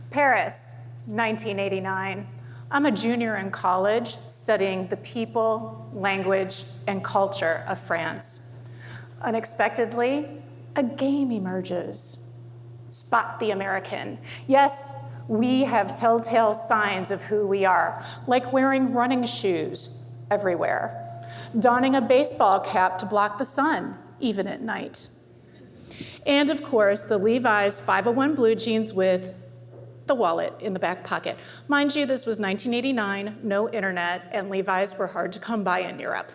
Paris, 1989. I'm a junior in college studying the people, language, and culture of France. Unexpectedly, a game emerges. Spot the American. Yes, we have telltale signs of who we are, like wearing running shoes everywhere, donning a baseball cap to block the sun, even at night. And of course, the Levi's 501 blue jeans with the wallet in the back pocket. Mind you, this was 1989, no internet, and Levi's were hard to come by in Europe.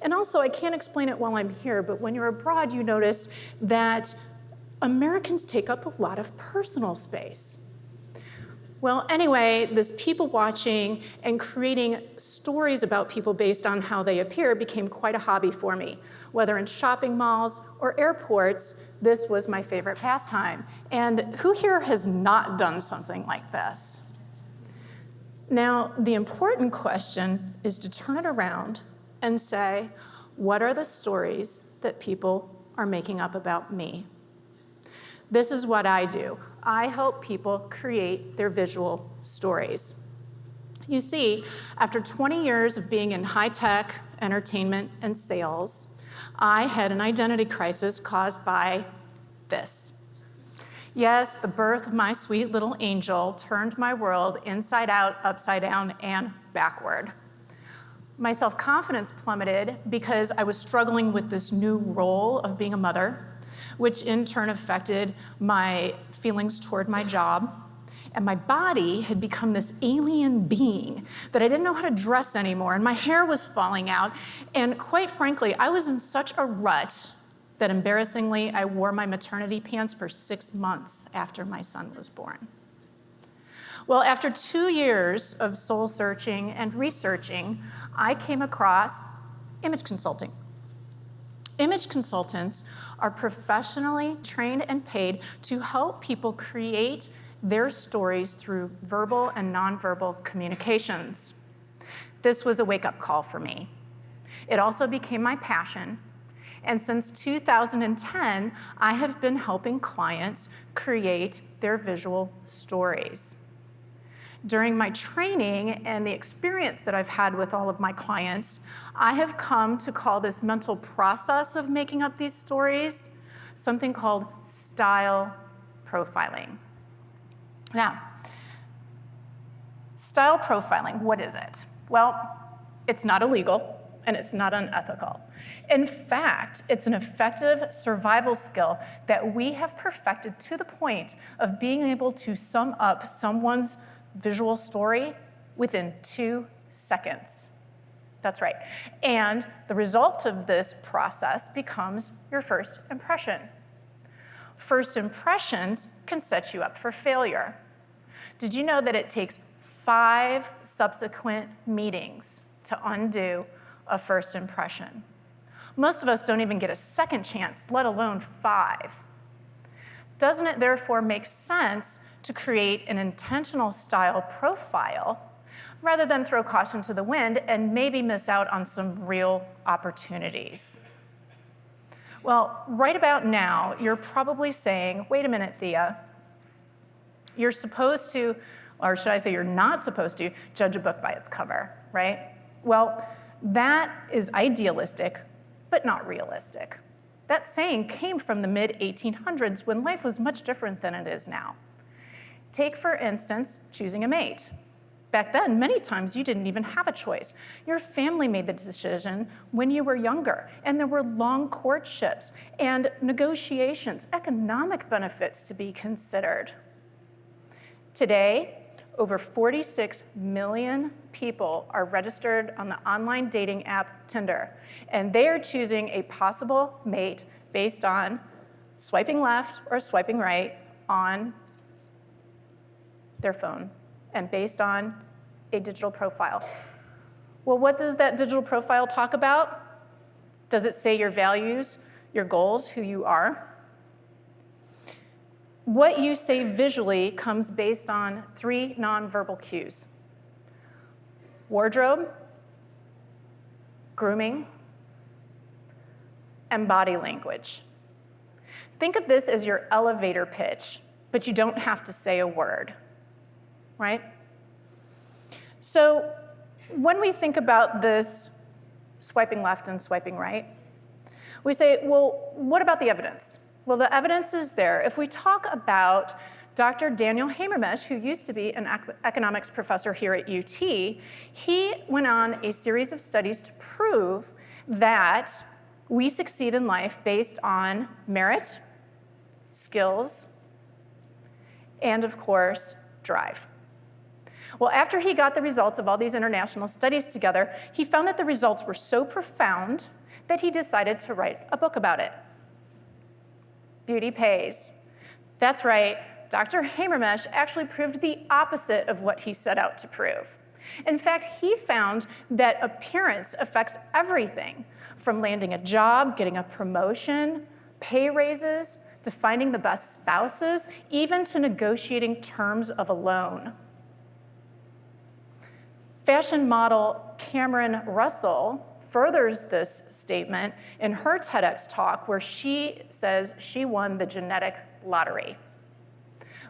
And also, I can't explain it while I'm here, but when you're abroad, you notice that Americans take up a lot of personal space. Well, anyway, this people watching and creating stories about people based on how they appear became quite a hobby for me. Whether in shopping malls or airports, this was my favorite pastime. And who here has not done something like this? Now, the important question is to turn it around and say, what are the stories that people are making up about me? This is what I do. I help people create their visual stories. You see, after 20 years of being in high-tech, entertainment, and sales, I had an identity crisis caused by this. Yes, the birth of my sweet little angel turned my world inside out, upside down, and backward. My self-confidence plummeted because I was struggling with this new role of being a mother, which in turn affected my feelings toward my job. And my body had become this alien being that I didn't know how to dress anymore, and my hair was falling out. And quite frankly, I was in such a rut that embarrassingly, I wore my maternity pants for 6 months after my son was born. Well, after 2 years of soul searching and researching, I came across image consulting. Image consultants are professionally trained and paid to help people create their stories through verbal and nonverbal communications. This was a wake-up call for me. It also became my passion, and since 2010, I have been helping clients create their visual stories. During my training and the experience that I've had with all of my clients, I have come to call this mental process of making up these stories something called style profiling. Now, style profiling, what is it? Well, it's not illegal and it's not unethical. In fact, it's an effective survival skill that we have perfected to the point of being able to sum up someone's visual story within 2 seconds. That's right. And the result of this process becomes your first impression. First impressions can set you up for failure. Did you know that it takes 5 subsequent meetings to undo a first impression? Most of us don't even get a second chance, let alone 5. Doesn't it therefore make sense to create an intentional style profile rather than throw caution to the wind and maybe miss out on some real opportunities? Well, right about now, you're probably saying, wait a minute, Thea, you're supposed to, or should I say you're not supposed to, judge a book by its cover, right? Well, that is idealistic, but not realistic. That saying came from the mid-1800s when life was much different than it is now. Take, for instance, choosing a mate. Back then, many times you didn't even have a choice. Your family made the decision when you were younger, and there were long courtships and negotiations, economic benefits to be considered. Today, over 46 million people are registered on the online dating app Tinder, and they are choosing a possible mate based on swiping left or swiping right on their phone and based on a digital profile. Well, what does that digital profile talk about? Does it say your values, your goals, who you are? What you say visually comes based on 3 nonverbal cues: wardrobe, grooming, and body language. Think of this as your elevator pitch but you don't have to say a word, right? So when we think about this swiping left and swiping right, we say, well, what about the evidence? Well, the evidence is there. If we talk about Dr. Daniel Hamermesh, who used to be an economics professor here at UT, he went on a series of studies to prove that we succeed in life based on merit, skills, and of course, drive. Well, after he got the results of all these international studies together, he found that the results were so profound that he decided to write a book about it. Beauty pays. That's right, Dr. Hamermesh actually proved the opposite of what he set out to prove. In fact, he found that appearance affects everything, from landing a job, getting a promotion, pay raises, to finding the best spouses, even to negotiating terms of a loan. Fashion model Cameron Russell furthers this statement in her TEDx talk, where she says she won the genetic lottery.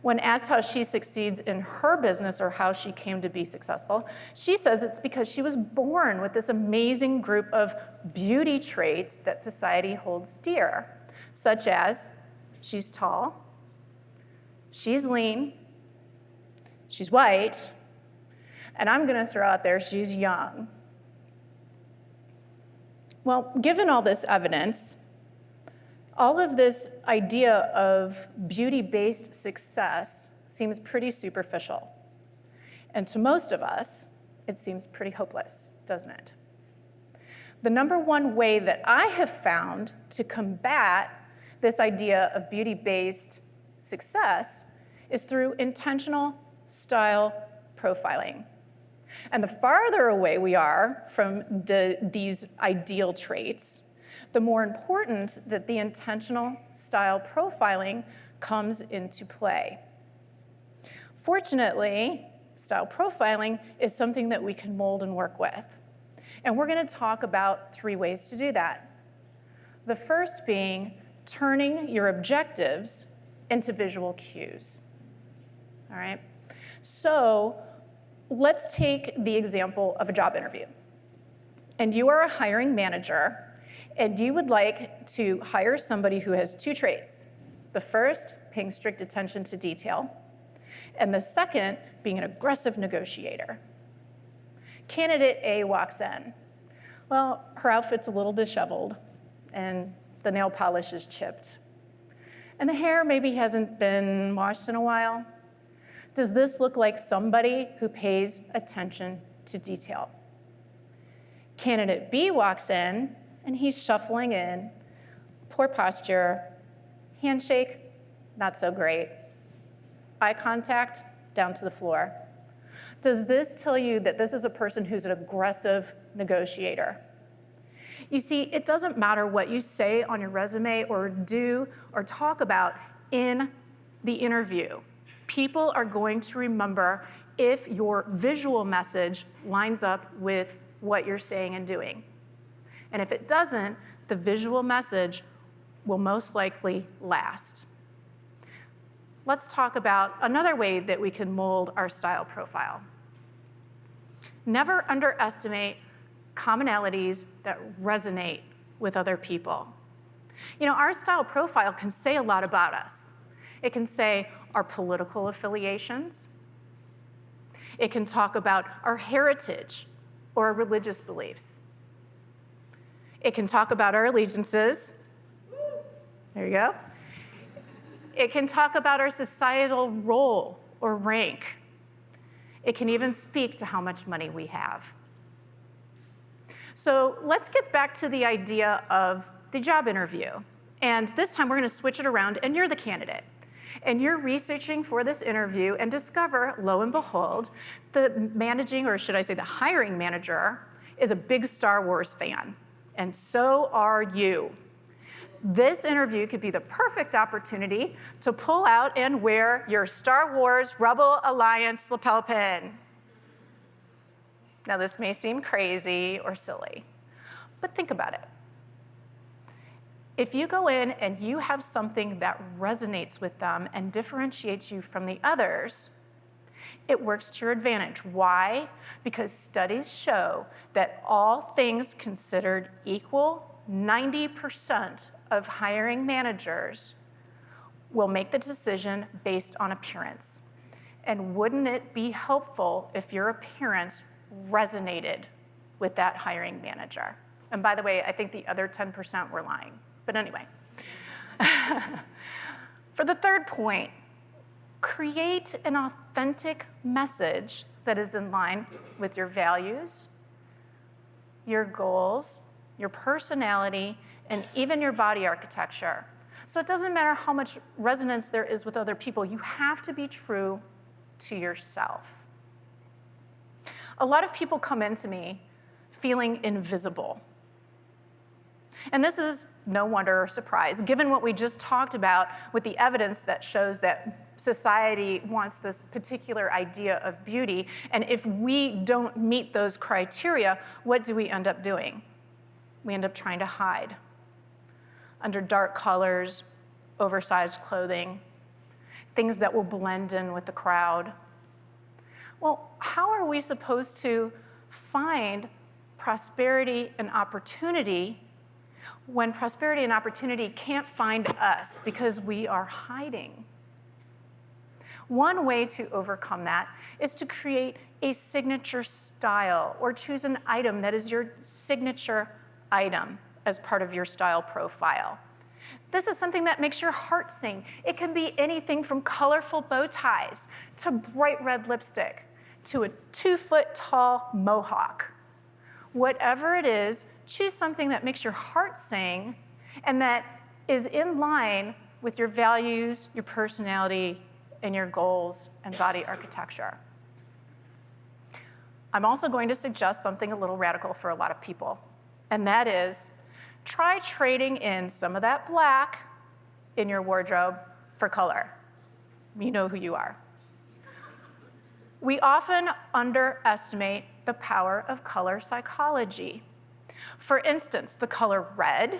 When asked how she succeeds in her business or how she came to be successful, she says it's because she was born with this amazing group of beauty traits that society holds dear, such as she's tall, she's lean, she's white, and I'm gonna throw out there she's young. Well, given all this evidence, all of this idea of beauty-based success seems pretty superficial. And to most of us, it seems pretty hopeless, doesn't it? The number one way that I have found to combat this idea of beauty-based success is through intentional style profiling. And the farther away we are from these ideal traits, the more important that the intentional style profiling comes into play. Fortunately, style profiling is something that we can mold and work with. And we're going to talk about 3 ways to do that. The first being turning your objectives into visual cues. All right? So let's take the example of a job interview. And you are a hiring manager, and you would like to hire somebody who has 2 traits. The first, paying strict attention to detail, and the second, being an aggressive negotiator. Candidate A walks in. Well, her outfit's a little disheveled, and the nail polish is chipped. And the hair maybe hasn't been washed in a while. Does this look like somebody who pays attention to detail? Candidate B walks in, and he's shuffling in, poor posture, handshake, not so great. Eye contact, down to the floor. Does this tell you that this is a person who's an aggressive negotiator? You see, it doesn't matter what you say on your resume or do or talk about in the interview. People are going to remember if your visual message lines up with what you're saying and doing. And if it doesn't, the visual message will most likely last. Let's talk about another way that we can mold our style profile. Never underestimate commonalities that resonate with other people. You know, our style profile can say a lot about us. It can say our political affiliations. It can talk about our heritage or our religious beliefs. It can talk about our allegiances. There you go. It can talk about our societal role or rank. It can even speak to how much money we have. So let's get back to the idea of the job interview. And this time we're going to switch it around, and you're the candidate. And you're researching for this interview and discover, lo and behold, the managing, or should I say the hiring manager, is a big Star Wars fan. And so are you. This interview could be the perfect opportunity to pull out and wear your Star Wars Rebel Alliance lapel pin. Now, this may seem crazy or silly, but think about it. If you go in and you have something that resonates with them and differentiates you from the others, it works to your advantage. Why? Because studies show that all things considered equal, 90% of hiring managers will make the decision based on appearance. And wouldn't it be helpful if your appearance resonated with that hiring manager? And by the way, I think the other 10% were lying. But anyway. For the third point, create an authentic message that is in line with your values, your goals, your personality, and even your body architecture. So it doesn't matter how much resonance there is with other people, you have to be true to yourself. A lot of people come into me feeling invisible. And this is no wonder or surprise, given what we just talked about with the evidence that shows that society wants this particular idea of beauty, and if we don't meet those criteria, what do we end up doing? We end up trying to hide under dark colors, oversized clothing, things that will blend in with the crowd. Well, how are we supposed to find prosperity and opportunity when prosperity and opportunity can't find us because we are hiding? One way to overcome that is to create a signature style or choose an item that is your signature item as part of your style profile. This is something that makes your heart sing. It can be anything from colorful bow ties to bright red lipstick to a 2-foot-tall mohawk. Whatever it is, choose something that makes your heart sing and that is in line with your values, your personality, and your goals and body architecture. I'm also going to suggest something a little radical for a lot of people, and that is try trading in some of that black in your wardrobe for color. You know who you are. We often underestimate the power of color psychology. For instance, the color red,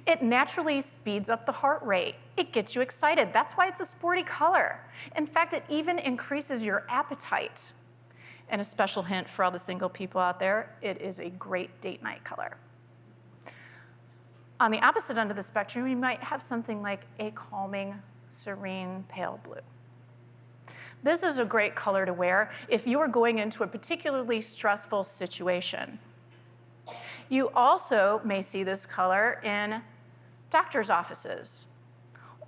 it naturally speeds up the heart rate. It gets you excited. That's why it's a sporty color. In fact, it even increases your appetite. And a special hint for all the single people out there, it is a great date night color. On the opposite end of the spectrum, you might have something like a calming, serene, pale blue. This is a great color to wear if you are going into a particularly stressful situation. You also may see this color in doctor's offices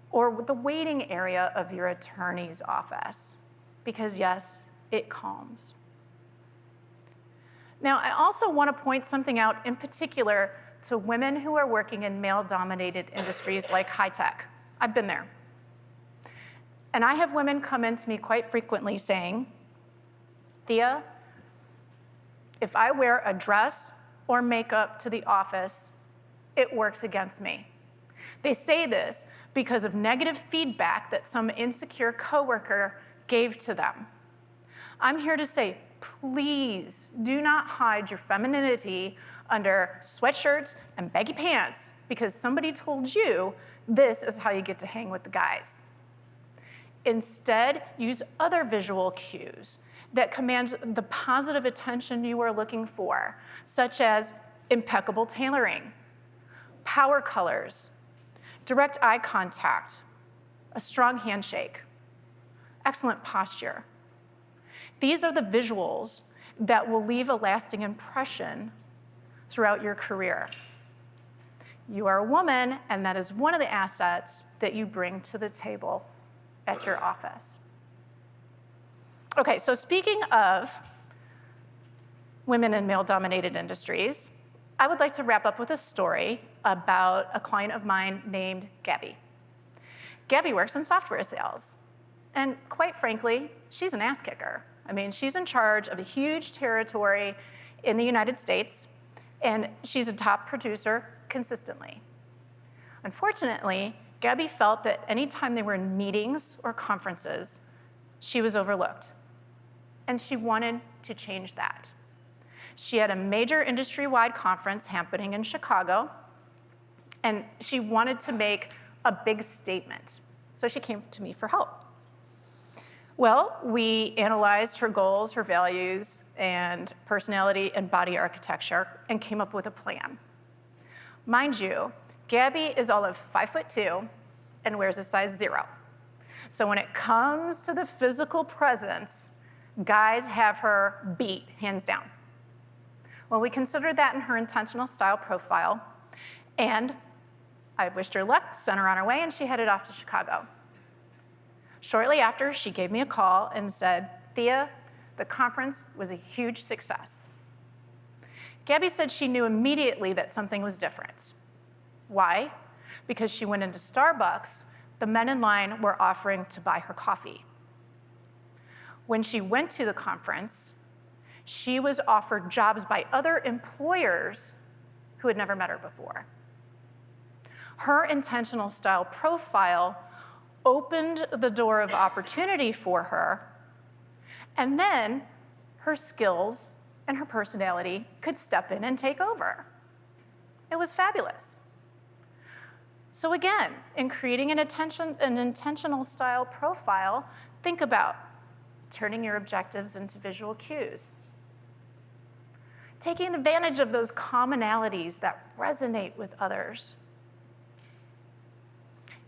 or the waiting area of your attorney's office, because yes, it calms. Now, I also want to point something out in particular to women who are working in male-dominated industries like high tech. I've been there. And I have women come into me quite frequently saying, Thea, if I wear a dress or makeup to the office, it works against me. They say this because of negative feedback that some insecure coworker gave to them. I'm here to say, please do not hide your femininity under sweatshirts and baggy pants because somebody told you this is how you get to hang with the guys. Instead, use other visual cues that command the positive attention you are looking for, such as impeccable tailoring, power colors, direct eye contact, a strong handshake, excellent posture. These are the visuals that will leave a lasting impression throughout your career. You are a woman, and that is one of the assets that you bring to the table at your office. Okay, so speaking of women in male-dominated industries, I would like to wrap up with a story about a client of mine named Gabby. Gabby works in software sales, and quite frankly, she's an ass kicker. I mean, she's in charge of a huge territory in the United States, and she's a top producer consistently. Unfortunately, Gabby felt that anytime they were in meetings or conferences, she was overlooked, and she wanted to change that. She had a major industry-wide conference happening in Chicago, And she wanted to make a big statement. So she came to me for help. Well, we analyzed her goals, her values, and personality and body architecture, and came up with a plan. Mind you, Gabby is all of 5'2" and wears a size 0. So when it comes to the physical presence, guys have her beat, hands down. Well, we considered that in her intentional style profile, and I wished her luck, sent her on her way, and she headed off to Chicago. Shortly after, she gave me a call and said, "Thea, the conference was a huge success." Gabby said she knew immediately that something was different. Why? Because she went into Starbucks, the men in line were offering to buy her coffee. When she went to the conference, she was offered jobs by other employers who had never met her before. Her intentional style profile opened the door of opportunity for her, and then her skills and her personality could step in and take over. It was fabulous. So again, in creating an intentional style profile, think about turning your objectives into visual cues, taking advantage of those commonalities that resonate with others,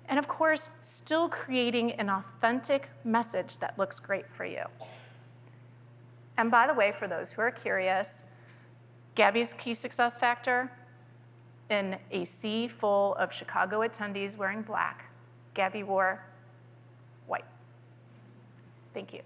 and of course, still creating an authentic message that looks great for you. And by the way, for those who are curious, Gabby's key success factor, in a sea full of Chicago attendees wearing black, Gabby wore white. Thank you.